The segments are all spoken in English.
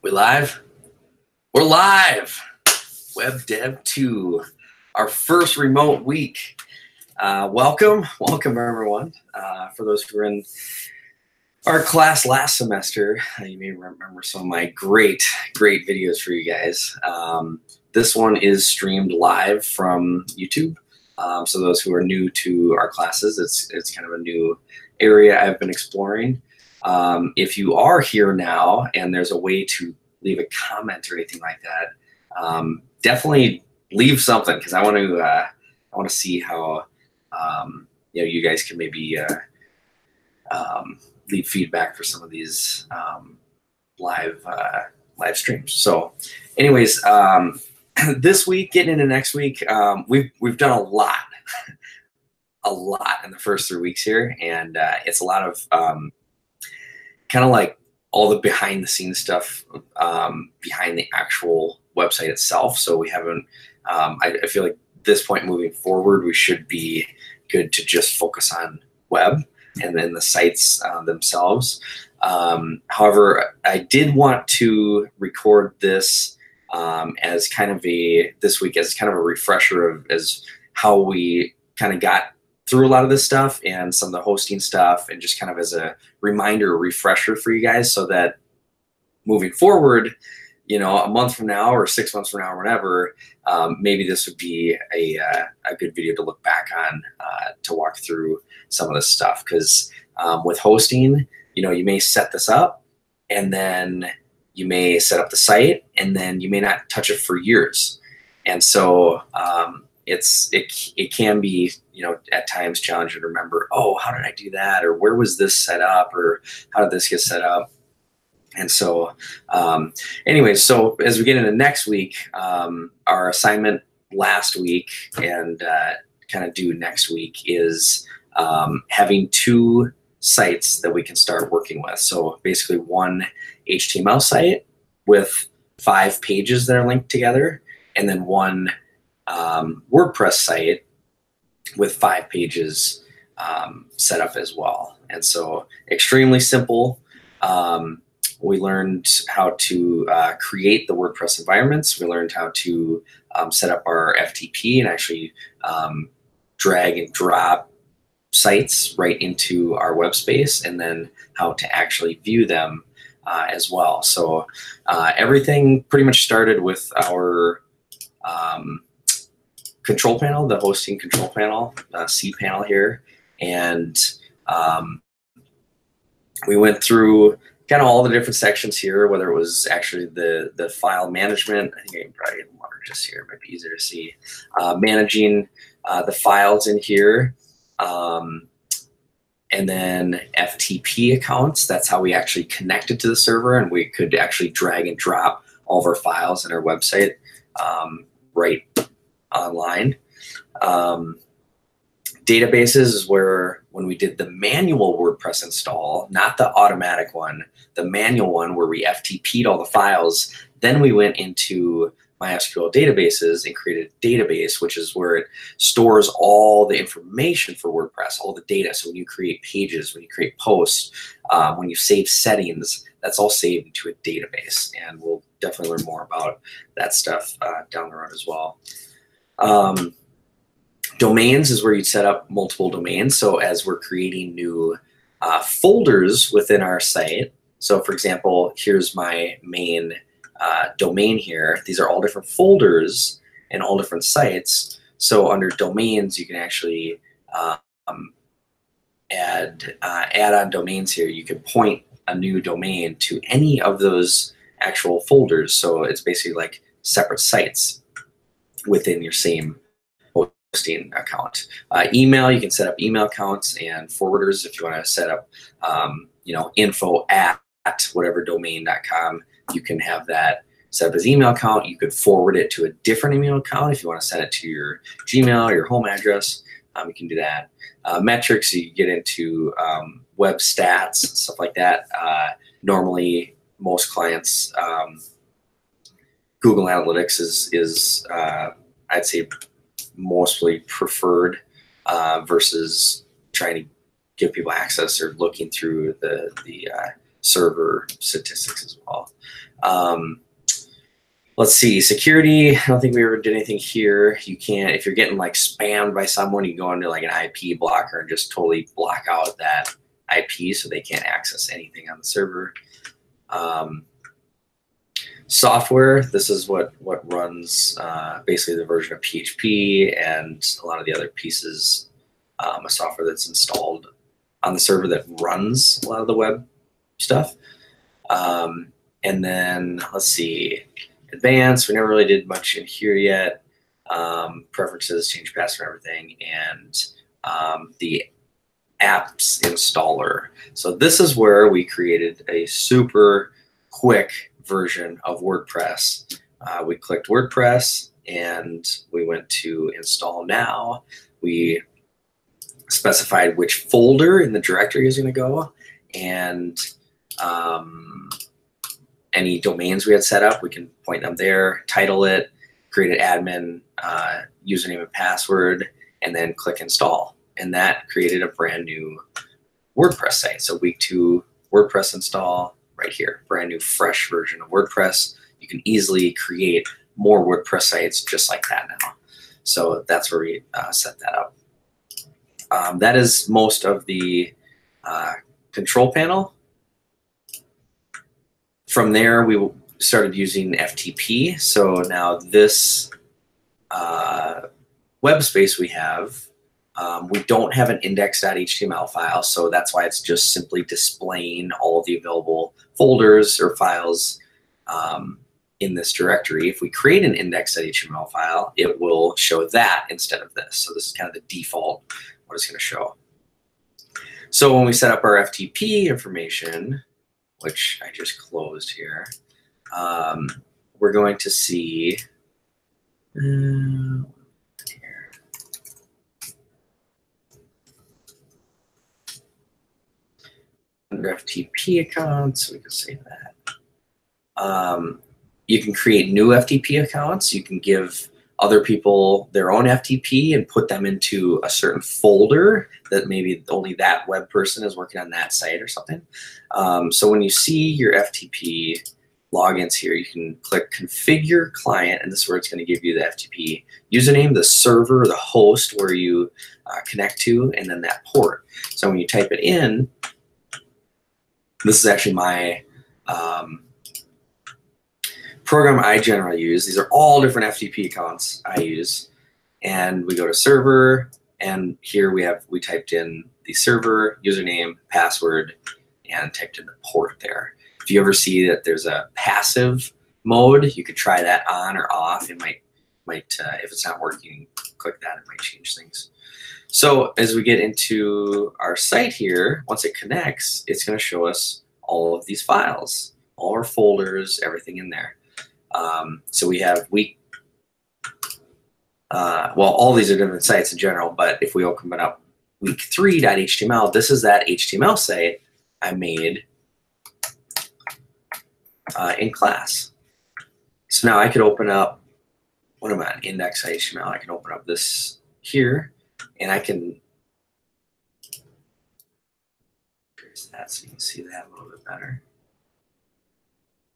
We live? We're live! Web Dev 2, our first remote week. Welcome everyone. For those who were in our class last semester, you may remember some of my great videos for you guys. This one is streamed live from YouTube. So those who are new to our classes, it's kind of a new area I've been exploring. If you are here now and there's a way to leave a comment or anything like that, definitely leave something, because I want to see how you guys can maybe leave feedback for some of these live streams. So, anyways, this week, getting into next week, we've done a lot in the first 3 weeks here, and it's a lot of kind of like all the behind the scenes stuff behind the actual website itself. So we haven't, I feel like this point moving forward, we should be good to just focus on web and then the sites themselves. However, I did want to record this as kind of this week as kind of a refresher of as how we kind of got through a lot of this stuff and some of the hosting stuff, and just kind of as a reminder, a refresher for you guys, so that moving forward, a month from now or 6 months from now or whatever, maybe this would be a good video to look back on to walk through some of this stuff. Because with hosting, you may set this up and then you may set up the site and then you may not touch it for years. And so it can be, at times challenging to remember, oh, how did I do that? Or where was this set up? Or how did this get set up? And so anyway, so as we get into next week, our assignment last week and kind of due next week is having 2 sites that we can start working with. So basically one HTML site with 5 pages that are linked together, and then one WordPress site with 5 pages set up as well. And so extremely simple. We learned how to create the WordPress environments. We learned how to set up our FTP and actually drag and drop sites right into our web space, and then how to actually view them as well. So everything pretty much started with our control panel, the hosting control panel, cPanel here. And we went through kind of all the different sections here, whether it was actually the file management. I think I can probably get larger just here, it might be easier to see. Managing the files in here. And then FTP accounts, that's how we actually connected to the server, and we could actually drag and drop all of our files in our website right online. Databases is where, when we did the manual WordPress install, not the automatic one, the manual one where we FTP'd all the files, then we went into MySQL databases and created a database, which is where it stores all the information for WordPress, all the data. So when you create pages, when you create posts, when you save settings, that's all saved into a database. And we'll definitely learn more about that stuff down the road as well. Domains is where you set up multiple domains. So as we're creating new folders within our site, so for example, here's my main domain here. These are all different folders and all different sites. So under domains, you can actually add on domains here. You can point a new domain to any of those actual folders. So it's basically like separate sites within your same hosting account. Email, you can set up email accounts and forwarders if you want to set up, info at whatever domain.com. You can have that set up as email account. You could forward it to a different email account if you want to send it to your Gmail or your home address. You can do that. Metrics, you get into web stats, stuff like that. Normally, most clients, Google Analytics is I'd say mostly preferred versus trying to give people access or looking through the server statistics as well. Let's see, security. I don't think we ever did anything here. You can't, if you're getting like spammed by someone, you go into like an IP blocker and just totally block out that IP so they can't access anything on the server. Software, this is what runs basically the version of PHP and a lot of the other pieces of software that's installed on the server that runs a lot of the web stuff. And then let's see, advanced, we never really did much in here yet. Preferences, change password, everything, and the apps installer. So this is where we created a super quick version of WordPress. We clicked WordPress and we went to install now. We specified which folder in the directory is going to go, and any domains we had set up, we can point them there, title it, create an admin username and password, and then click install. And that created a brand new WordPress site. So week 2 WordPress install right here, brand new fresh version of WordPress. You can easily create more WordPress sites just like that now. So that's where we set that up. That is most of the control panel. From there, we started using FTP. So now this web space we have, we don't have an index.html file, so that's why it's just simply displaying all of the available folders or files in this directory. If we create an index.html file, it will show that instead of this. So this is kind of the default, what it's going to show. So when we set up our FTP information, which I just closed here, we're going to see here. Under FTP accounts, we can save that. You can create new FTP accounts. You can give other people their own FTP and put them into a certain folder that maybe only that web person is working on that site or something. So when you see your FTP logins here, you can click configure client, and this is where it's going to give you the FTP username, the server, the host where you connect to, and then that port. So when you type it in, this is actually my program I generally use. These are all different FTP accounts I use. And we go to server, and here we typed in the server, username, password, and typed in the port there. If you ever see that there's a passive mode, you could try that on or off. It might if it's not working, click that, it might change things. So as we get into our site here, once it connects, it's going to show us all of these files, all our folders, everything in there. So we have well, all these are different sites in general, but if we open it up week3.html, this is that HTML site I made in class. So now I could open up, what am I on, index.html. I can open up this here, and I can increase that so you can see that a little bit better.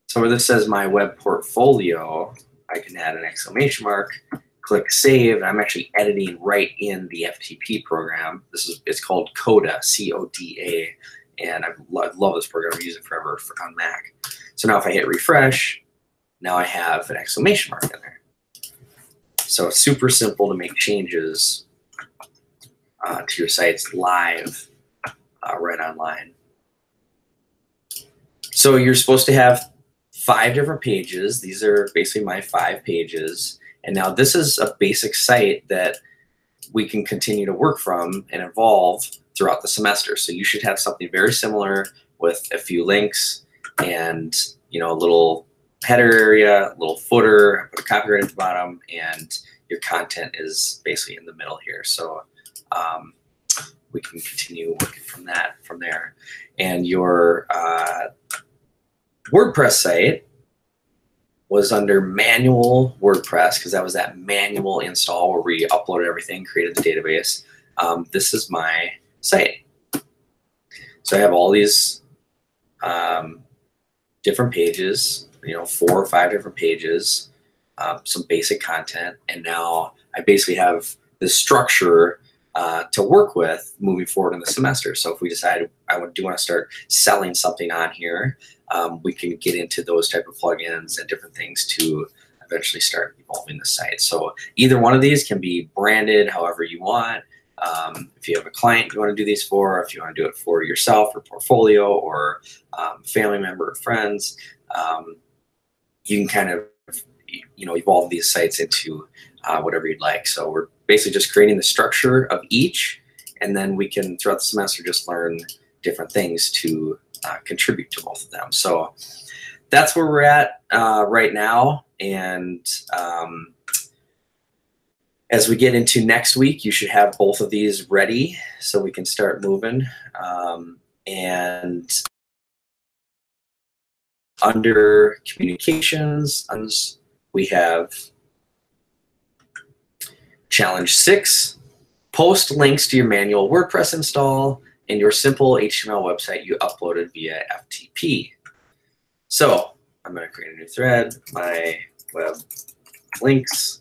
So where this says my web portfolio, I can add an exclamation mark, click save, and I'm actually editing right in the FTP program. It's called Coda, C-O-D-A, and I love this program. I use it forever on Mac. So now if I hit refresh, now I have an exclamation mark in there. So it's super simple to make changes to your sites live right online. So you're supposed to have 5 different pages. These are basically my 5 pages. And now this is a basic site that we can continue to work from and evolve throughout the semester. So you should have something very similar with a few links and, you know, a little header area, a little footer, put a copyright at the bottom, and your content is basically in the middle here. So we can continue working from there. And your WordPress site was under manual WordPress, because that was that manual install where we uploaded everything, created the database. This is my site. So I have all these different pages, 4 or 5 different pages, some basic content, and now I basically have this structure to work with moving forward in the semester. So if we decide do want to start selling something on here, we can get into those type of plugins and different things to eventually start evolving the site. So either one of these can be branded however you want. If you have a client you want to do these for, if you want to do it for yourself or portfolio or family member or friends, you can kind of evolve these sites into whatever you'd like. So we're basically just creating the structure of each, and then we can throughout the semester just learn different things to contribute to both of them. So that's where we're at right now. And as we get into next week, you should have both of these ready so we can start moving. And under communications, we have challenge 6, post links to your manual WordPress install and your simple HTML website you uploaded via FTP. So I'm going to create a new thread, my web links,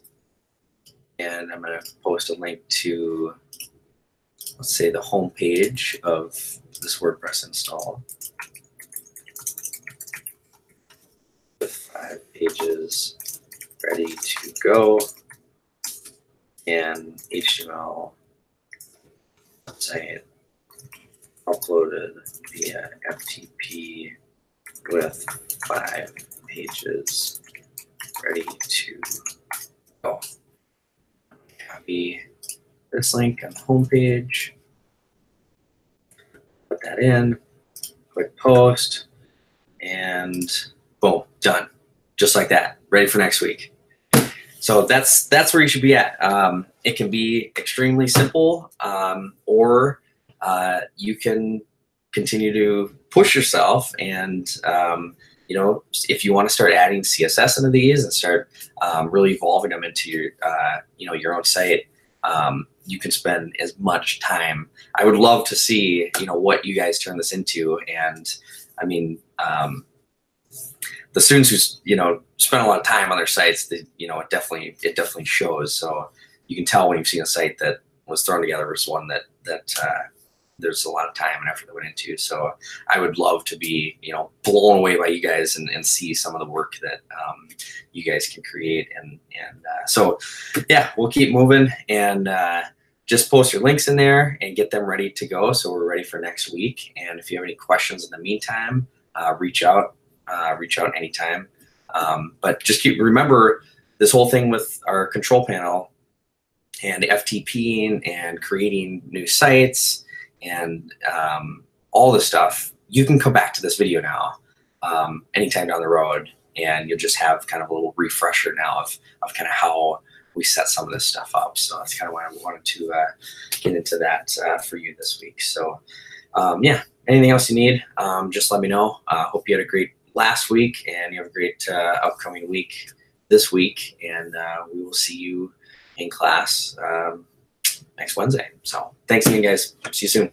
and I'm going to post a link to, let's say, the home page of this WordPress install with 5 pages ready to go and HTML website uploaded via FTP with 5 pages ready to go. Copy this link on the home page, put that in, click post, and boom, done. Just like that, ready for next week. So that's where you should be at. It can be extremely simple, or you can continue to push yourself and if you want to start adding CSS into these and start really evolving them into your your own site, you can spend as much time. I would love to see what you guys turn this into. And I mean, the students who spend a lot of time on their sites, it definitely shows. So you can tell when you've seen a site that was thrown together versus one that there's a lot of time and effort that went into. So I would love to be blown away by you guys and see some of the work that you guys can create. And so yeah, we'll keep moving and just post your links in there and get them ready to go. So we're ready for next week. And if you have any questions in the meantime, reach out anytime. But just remember this whole thing with our control panel and FTPing and creating new sites and all this stuff. You can come back to this video now anytime down the road, and you'll just have kind of a little refresher now of kind of how we set some of this stuff up. So that's kind of why I wanted to get into that for you this week. So yeah, anything else you need, just let me know. Hope you had a great last week and you have a great upcoming week this week, and we will see you in class next Wednesday. So thanks again, guys. See you soon.